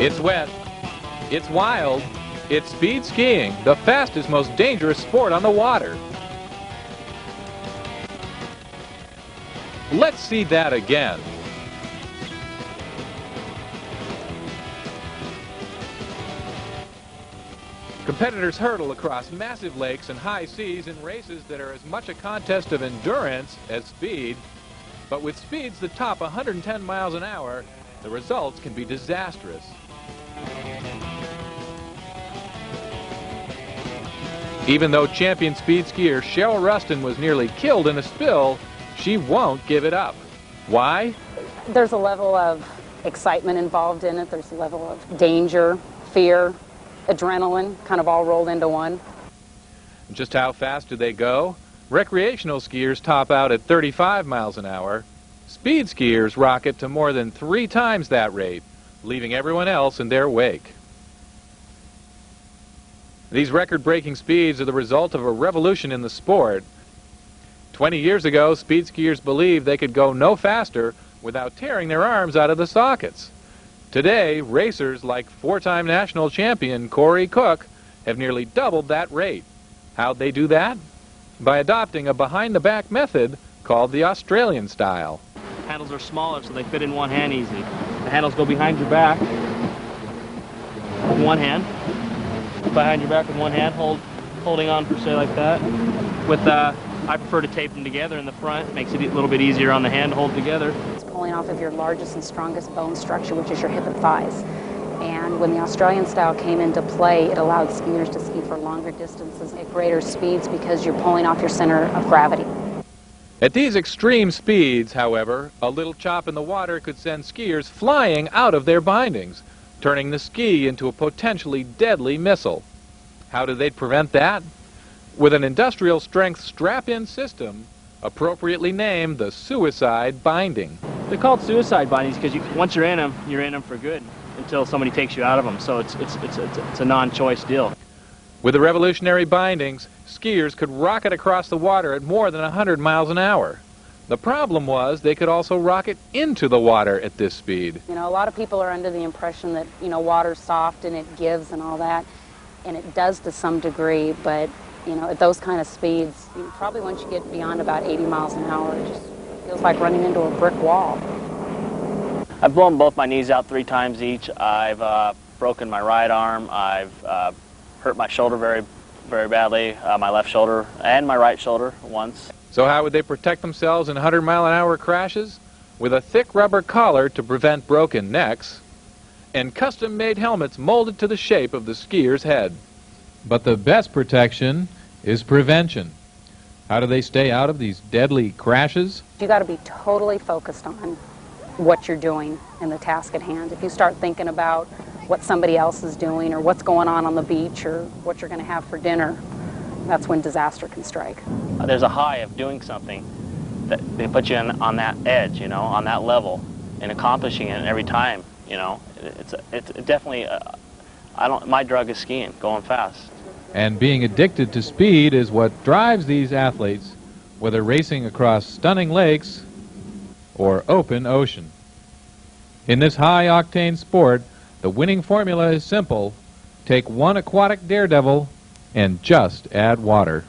It's wet, it's wild, it's speed skiing, the fastest, most dangerous sport on the water. Let's see that again. Competitors hurtle across massive lakes and high seas in races that are as much a contest of endurance as speed. But with speeds that top 110 miles an hour, the results can be disastrous. Even though champion speed skier Cheryl Rustin was nearly killed in a spill, she won't give it up. Why? There's a level of excitement involved in it. There's a level of danger, fear, adrenaline, kind of all rolled into one. Just how fast do they go? Recreational skiers top out at 35 miles an hour. Speed skiers rocket to more than 3 times that rate, leaving everyone else in their wake. These record-breaking speeds are the result of a revolution in the sport. 20 years ago, speed skiers believed they could go no faster without tearing their arms out of the sockets. Today, racers like 4-time national champion Corey Cook have nearly doubled that rate. How'd they do that? By adopting a behind-the-back method called the Australian style. Handles are smaller, so they fit in one hand easy. The handles go behind your back with one hand. Behind your back with one hand, holding on per se like that. I prefer to tape them together in the front. It makes it a little bit easier on the hand to hold together. It's pulling off of your largest and strongest bone structure, which is your hip and thighs. And when the Australian style came into play, it allowed skiers to ski for longer distances at greater speeds because you're pulling off your center of gravity. At these extreme speeds, however, a little chop in the water could send skiers flying out of their bindings, turning the ski into a potentially deadly missile. How do they prevent that? With an industrial-strength strap-in system, appropriately named the suicide binding. They're called suicide bindings because once you're in them for good until somebody takes you out of them. So it's a non-choice deal. With the revolutionary bindings, skiers could rocket across the water at more than 100 miles an hour. The problem was they could also rocket into the water at this speed. You know, a lot of people are under the impression that, you know, water's soft and it gives and all that, and it does to some degree, but you know, at those kind of speeds, probably once you get beyond about 80 miles an hour, it just feels like running into a brick wall. I've blown both my knees out 3 times each. I've broken my right arm. I've hurt my shoulder very, very badly, my left shoulder and my right shoulder once. So how would they protect themselves in 100-mile-an-hour crashes? With a thick rubber collar to prevent broken necks, and custom-made helmets molded to the shape of the skier's head. But the best protection is prevention. How do they stay out of these deadly crashes? You got to be totally focused on what you're doing and the task at hand. If you start thinking about what somebody else is doing or what's going on the beach or what you're going to have for dinner, that's when disaster can strike. There's a high of doing something that they put you on that edge, you know, on that level, and accomplishing it every time, you know. It's definitely, my drug is skiing, going fast. And being addicted to speed is what drives these athletes, whether racing across stunning lakes or open ocean. In this high-octane sport, the winning formula is simple. Take one aquatic daredevil and just add water.